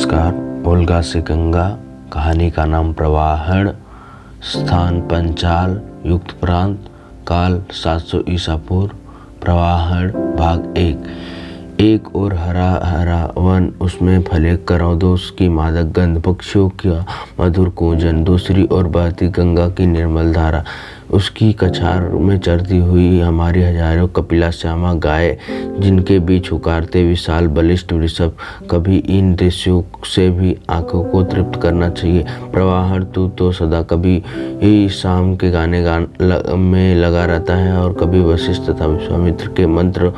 नमस्कार। ओल्गा से गंगा। कहानी का नाम प्रवाहण। स्थान पंचाल। युक्त प्रांत। काल 700 ईसा पूर्व। प्रवाहण भाग 1। एक और हरा हरा वन, उसमें फले करौंदोस की मादक गंध, पक्षियों का मधुर कूजन। दूसरी ओर बहती गंगा की निर्मल धारा। उसकी कछार में चरती हुई हमारी हजारों कपिला श्यामा गाय, जिनके बीच हुकारते विशाल बलिष्ठ वृषभ। कभी इन दृश्यों से भी आंखों को तृप्त करना चाहिए। प्रवाहण तू तो सदा कभी ही शाम के गाने में लगा रहता है और कभी वशिष्ठ तथा विश्वामित्र के मंत्र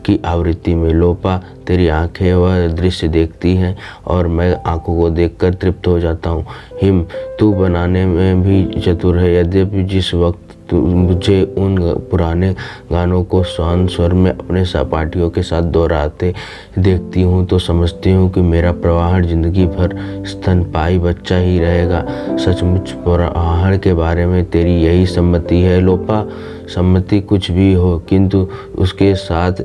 की आवृत्ति में। लोपा, तेरी आंखें वह दृश्य देखती हैं और मैं आंखों को देखकर तृप्त हो जाता हूँ। हिम, तू बनाने में भी चतुर है। यद्यपि जिस वक्त मुझे उन पुराने गानों को स्वान स्वर में अपने सहपाठियों के साथ दोहराते देखती हूँ तो समझती हूँ कि मेरा प्रवाहण जिंदगी भर स्तनपायी बच्चा ही रहेगा। सचमुच प्रवाहण के बारे में तेरी यही सम्मति है लोपा? सम्मति कुछ भी हो, किंतु उसके साथ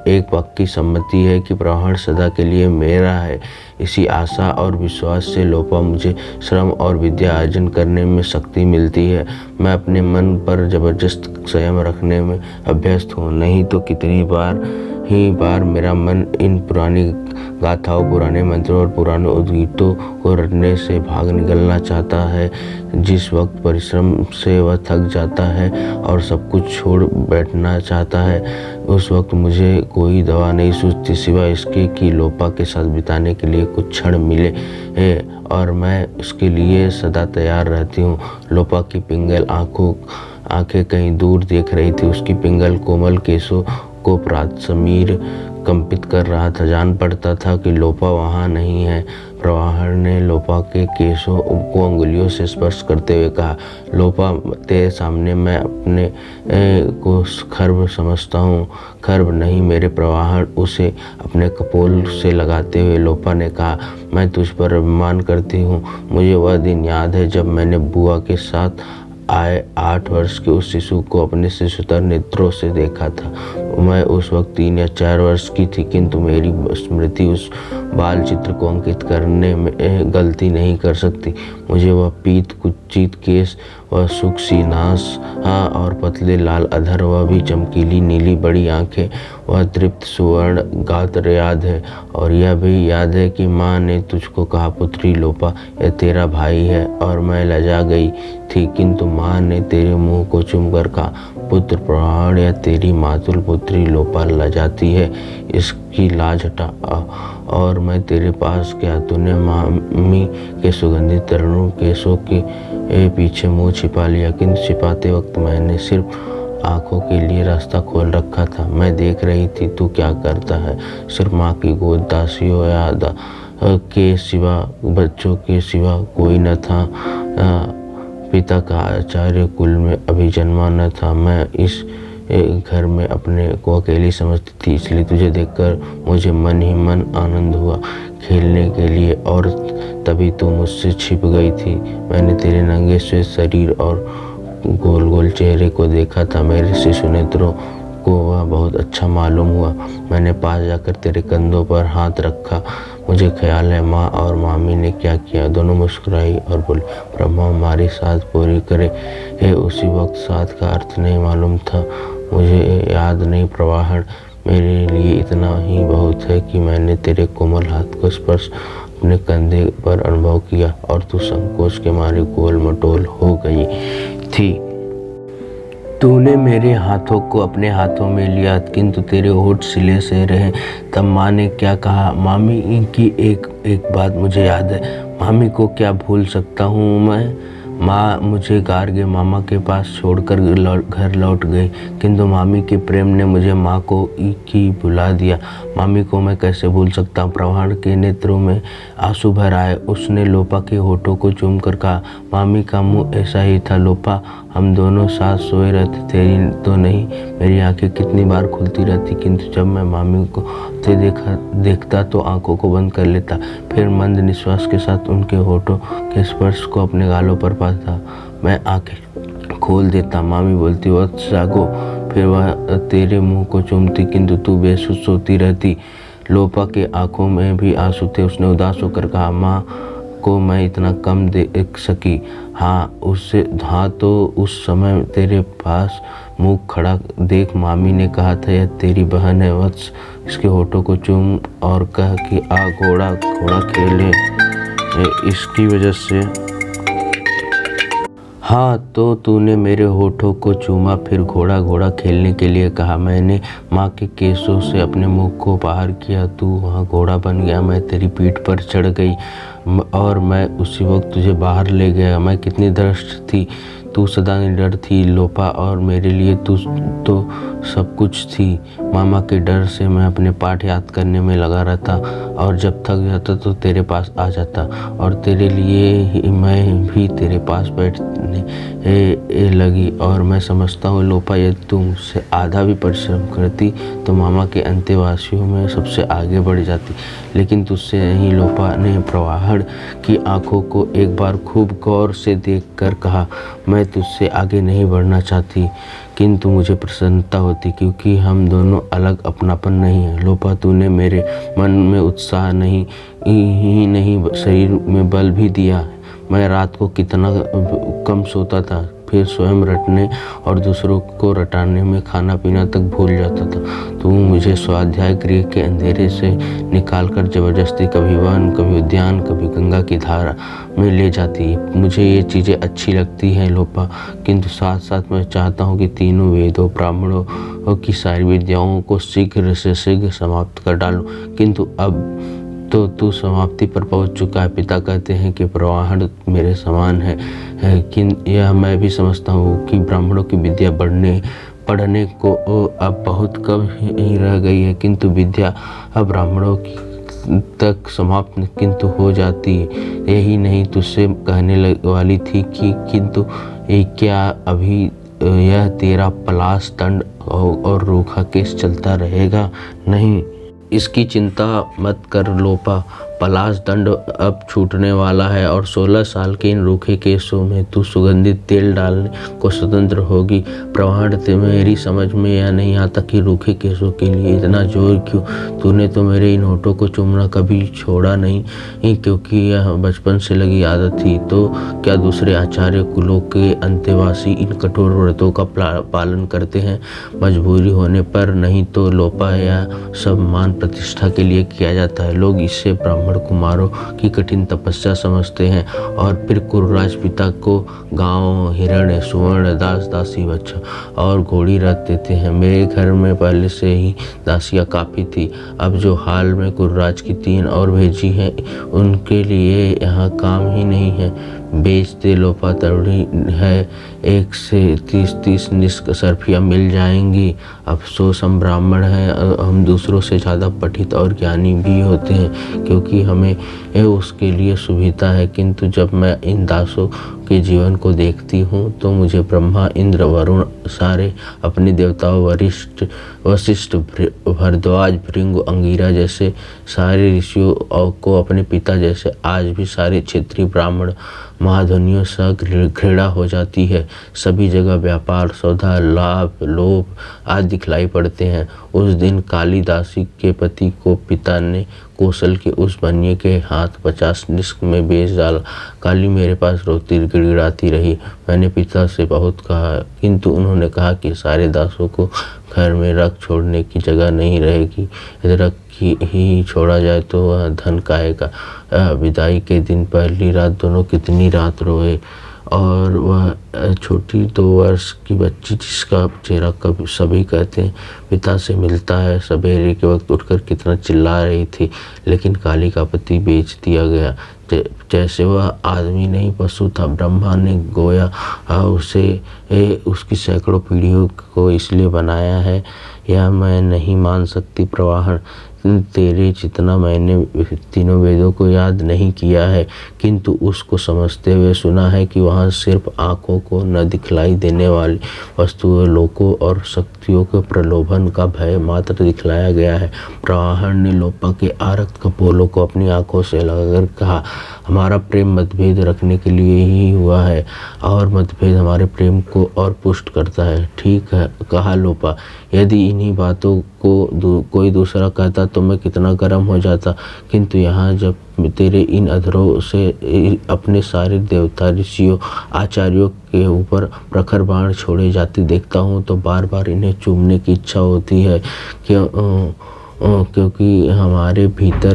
एक पक्की सम्मति है कि प्रवाहण सदा के लिए मेरा है। इसी आशा और विश्वास से लोपा मुझे श्रम और विद्या अर्जन करने में शक्ति मिलती है। मैं अपने मन पर जबरदस्त संयम रखने में अभ्यस्त हूँ, नहीं तो कितनी बार मेरा मन इन पुरानी गाथाओं, पुराने मंत्रों और पुराने उद्गीतों को रटने से भाग निकलना चाहता है। जिस वक्त परिश्रम से वह थक जाता है और सब कुछ छोड़ बैठना चाहता है, उस वक्त मुझे कोई दवा नहीं सूझती सिवाय इसके कि लोपा के साथ बिताने के लिए कुछ क्षण मिले और मैं उसके लिए सदा तैयार रहती हूँ। लोपा की पिंगल आंखें कहीं दूर देख रही थी। उसकी पिंगल कोमल केसों को प्रातः समीर कंपित कर रहा था। जान पड़ता था कि लोपा वहाँ नहीं है। प्रवाहण ने लोपा के केसों को अंगुलियों से स्पर्श करते हुए कहा, लोपा, तेरे सामने मैं अपने को खर्व समझता हूँ। खर्व नहीं मेरे प्रवाहण, उसे अपने कपोल से लगाते हुए लोपा ने कहा, मैं तुझ पर अभिमान करती हूँ। मुझे वह दिन याद है जब मैंने बुआ के साथ आए 8 वर्ष के उस शिशु को अपने शिशुतर नेत्रों से देखा था। मैं उस वक्त 3 या 4 वर्ष की थी, किंतु मेरी स्मृति उस बाल चित्र को अंकित करने में गलती नहीं कर सकती। मुझे वह पीत कुचित केस, वह सूखी नास और पतले लाल अधर, वह भी चमकीली नीली बड़ी आंखें, वह तृप्त सुवर्ण गात्र याद है। और यह भी याद है कि माँ ने तुझको कहा, पुत्री लोपा, यह तेरा भाई है। और मैं लजा गई थी, किंतु माँ ने तेरे मुंह को चूमकर कहा, पुत्र प्रवाहण, या तेरी मातुल पुत्री लोपा लजाती है, इसकी लाज हटा। और मैं तेरे पास गया। तूने मामी के सुगंधित तरुण केसों के पीछे मुंह छिपा लिया, किंतु छिपाते वक्त मैंने सिर्फ आंखों के लिए रास्ता खोल रखा था। मैं देख रही थी तू क्या करता है। सिर्फ माँ की गोद, दासियों या के सिवा, बच्चों के सिवा कोई न था। पिता का आचार्य कुल में अभी जन्मा न था। मैं इस घर में अपने को अकेली समझती थी, इसलिए तुझे देखकर मुझे मन ही मन आनंद हुआ खेलने के लिए, और तभी तू मुझसे छिप गई थी। मैंने तेरे नंगे श्वेत शरीर और गोल गोल चेहरे को देखा था। मेरे शिशु नेत्रों को वह बहुत अच्छा मालूम हुआ। मैंने पास जाकर तेरे कंधों पर हाथ रखा। मुझे ख्याल है माँ और मामी ने क्या किया। दोनों मुस्कुराई और बोले, ब्रह्मा हमारी साथ पूरी करे। उसी वक्त साथ का अर्थ नहीं मालूम था। मुझे याद नहीं प्रवाहण, मेरे लिए इतना ही बहुत है कि मैंने तेरे कोमल हाथ को स्पर्श अपने कंधे पर अनुभव किया और तू संकोच के मारे गोल मटोल हो गई थी। तूने मेरे हाथों को अपने हाथों में लिया, किंतु तेरे होठ सिले से रहे। तब माँ ने क्या कहा? मामी की एक बात मुझे याद है। मामी को क्या भूल सकता हूँ मैं? माँ मुझे गार्गे मामा के पास छोड़कर घर लौट गई, किंतु मामी के प्रेम ने मुझे माँ को ही भुला दिया। मामी को मैं कैसे भूल सकता हूँ? प्रवाहण के नेत्रों में आंसू भर आए। उसने लोपा के होठों को चूमकर कहा, मामी का मुंह ऐसा ही था लोपा। हम दोनों साथ सोए रहते, तेरी तो नहीं। मेरी आंखें कितनी बार खुलती रहती, किंतु जब मैं मामी को देखता तो आंखों को बंद कर लेता, फिर मंद निश्वास के साथ उनके होठों के स्पर्श को अपने गालों पर पाता। मैं आंखें खोल देता, मामी बोलती, वक्त जागो। फिर वह तेरे मुंह को चूमती, किंतु तू बेसुध सोती रहती। लोपा के आंखों में भी आंसू थे। उसने उदास होकर कहा, माँ को मैं इतना कम देख सकी। हाँ तो उस समय तेरे पास मुँह खड़ा देख मामी ने कहा था यह तेरी बहन है वत्स, इसके होठों को चूम और कह कि आ घोड़ा घोड़ा खेले। इसकी वजह से हाँ तो तूने मेरे होठों को चूमा, फिर घोड़ा घोड़ा खेलने के लिए कहा। मैंने माँ के केसों से अपने मुंह को बाहर किया, तू वहाँ घोड़ा बन गया। मैं तेरी पीठ पर चढ़ गई और मैं उसी वक्त तुझे बाहर ले गया। मैं कितनी दृष्ट थी, तू सदा निडर थी लोपा, और मेरे लिए तू तो सब कुछ थी। मामा के डर से मैं अपने पाठ याद करने में लगा रहता और जब थक जाता तो तेरे पास आ जाता और तेरे लिए ही मैं भी तेरे पास बैठने लगी। और मैं समझता हूँ लोपा, यदि तुम मुझसे आधा भी परिश्रम करती तो मामा के अंतेवासियों में सबसे आगे बढ़ जाती, लेकिन तुझसे नहीं। लोपा ने प्रवाहण की आंखों को एक बार खूब गौर से देखकर कहा, मैं तुझसे आगे नहीं बढ़ना चाहती, किंतु मुझे प्रसन्नता होती क्योंकि हम दोनों अलग अपनापन नहीं है। लोपा, तूने मेरे मन में उत्साह नहीं ही नहीं शरीर में बल भी दिया। मैं रात को कितना कम सोता था, फिर स्वयं रटने और दूसरों को रटाने में खाना पीना तक भूल जाता था। तू मुझे स्वाध्याय गृह के अंधेरे से निकालकर जबरदस्ती कभी वन, कभी उद्यान, कभी गंगा की धारा में ले जाती। मुझे ये चीज़ें अच्छी लगती हैं लोपा, किंतु साथ साथ मैं चाहता हूँ कि तीनों वेदों ब्राह्मणों की सारी विद्याओं को शीघ्र से शीघ्र समाप्त कर डालूं, किंतु अब तो तू समाप्ति पर पहुंच चुका है। पिता कहते हैं कि प्रवाहण मेरे समान है कि यह मैं भी समझता हूँ कि ब्राह्मणों की विद्या पढ़ने को अब बहुत कम ही रह गई है, किंतु विद्या अब ब्राह्मणों की तक समाप्त किंतु हो जाती। यही नहीं तुझसे कहने वाली थी कि किंतु क्या अभी यह तेरा पलाश दंड और रूखा केस चलता रहेगा? नहीं, इसकी चिंता मत कर लोपा, पलाश दंड अब छूटने वाला है और 16 साल के इन रूखे केसों में तू सुगंधित तेल डालने को स्वतंत्र होगी। प्रवाहण से मेरी समझ में यह नहीं आता कि रूखे केसों के लिए इतना जोर क्यों। तूने तो मेरे इन होठों को चूमना कभी छोड़ा नहीं क्योंकि यह बचपन से लगी आदत थी। तो क्या दूसरे आचार्य कुलों के अंतेवासी इन कठोर व्रतों का पालन करते हैं मजबूरी होने पर? नहीं तो लोपा, यह सब मान प्रतिष्ठा के लिए किया जाता है। लोग इससे ब्राह्मण कुमारों की कठिन तपस्या समझते हैं और फिर कुरुराज पिता को गांव, हिरण्य, सुवर्ण, दास, दासी, बच्चा और घोड़ी रख देते हैं। मेरे घर में पहले से ही दासियां काफ़ी थी, अब जो हाल में कुरुराज की 3 और भेजी हैं उनके लिए यहाँ काम ही नहीं है। बेच दे लोपा, तरुणी है, 1 से 30 निष्कर्षियाँ मिल जाएंगी। अफसोस हम ब्राह्मण हैं, हम दूसरों से ज़्यादा पठित और ज्ञानी भी होते हैं क्योंकि हमें उसके लिए सुविधा है, किंतु जब मैं इन दासों के जीवन को देखती हूँ तो मुझे ब्रह्मा, इंद्र, वरुण सारे अपने देवताओं, वशिष्ठ, भरद्वाज, भृंगु, अंगिरा जैसे सारे ऋषियों को अपने पिता जैसे आज भी सारे क्षेत्रीय ब्राह्मण महाध्वनियों से घृणा हो जाती है। सभी जगह व्यापार, सौदा, लाभ, लोभ आदि दिखलाई पड़ते हैं। उस दिन कालिदासी के पति को पिता ने कौशल के उस बनिए के हाथ 50 निष्क में बेच डाला। काली मेरे पास रोती गिड़गिड़ाती रही। मैंने पिता से बहुत कहा, किंतु उन्होंने कहा कि सारे दासों को घर में रख छोड़ने की जगह नहीं रहेगी, यदि रख ही छोड़ा जाए तो वह धन खाएगा। विदाई के दिन पहली रात दोनों कितनी रात रोए और वह छोटी 2 वर्ष की बच्ची जिसका चेहरा कभी सभी कहते हैं पिता से मिलता है, सवेरे के वक्त उठकर कितना चिल्ला रही थी। लेकिन काली का पति बेच दिया गया जैसे वह आदमी नहीं पशु था। ब्रह्मा ने गोया उसे उसकी सैकड़ों पीढ़ियों को इसलिए बनाया है, यह मैं नहीं मान सकती प्रवाहण। तेरे जितना मैंने तीनों वेदों को याद नहीं किया है, किंतु उसको समझते हुए सुना है कि वहाँ सिर्फ आँखों को न दिखलाई देने वाली वस्तुओं, लोकों और शक्तियों के प्रलोभन का भय मात्र दिखलाया गया है। प्रवाहण ने लोपा के आरक्त कपोलों को अपनी आंखों से लगाकर कहा, हमारा प्रेम मतभेद रखने के लिए ही हुआ है और मतभेद हमारे प्रेम को और पुष्ट करता है। ठीक है, कहा लोपा, यदि इन्हीं बातों को कोई दूसरा कहता तो मैं कितना गर्म हो जाता, किंतु यहाँ जब तेरे इन अधरों से अपने सारे देवता, ऋषियों, आचार्यों के ऊपर प्रखर बाण छोड़े जाते देखता हूँ तो बार बार इन्हें चूमने की इच्छा होती है। क्योंकि हमारे भीतर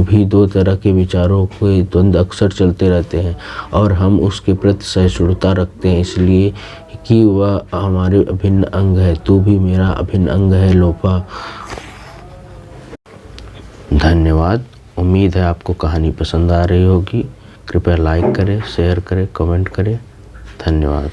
भी दो तरह के विचारों के द्वंद्व अक्सर चलते रहते हैं और हम उसके प्रति सहिष्णुता रखते हैं, इसलिए कि वह हमारे अभिन्न अंग है। तू भी मेरा अभिन्न अंग है लोपा। धन्यवाद। उम्मीद है आपको कहानी पसंद आ रही होगी। कृपया लाइक करें, शेयर करें, कमेंट करें। धन्यवाद।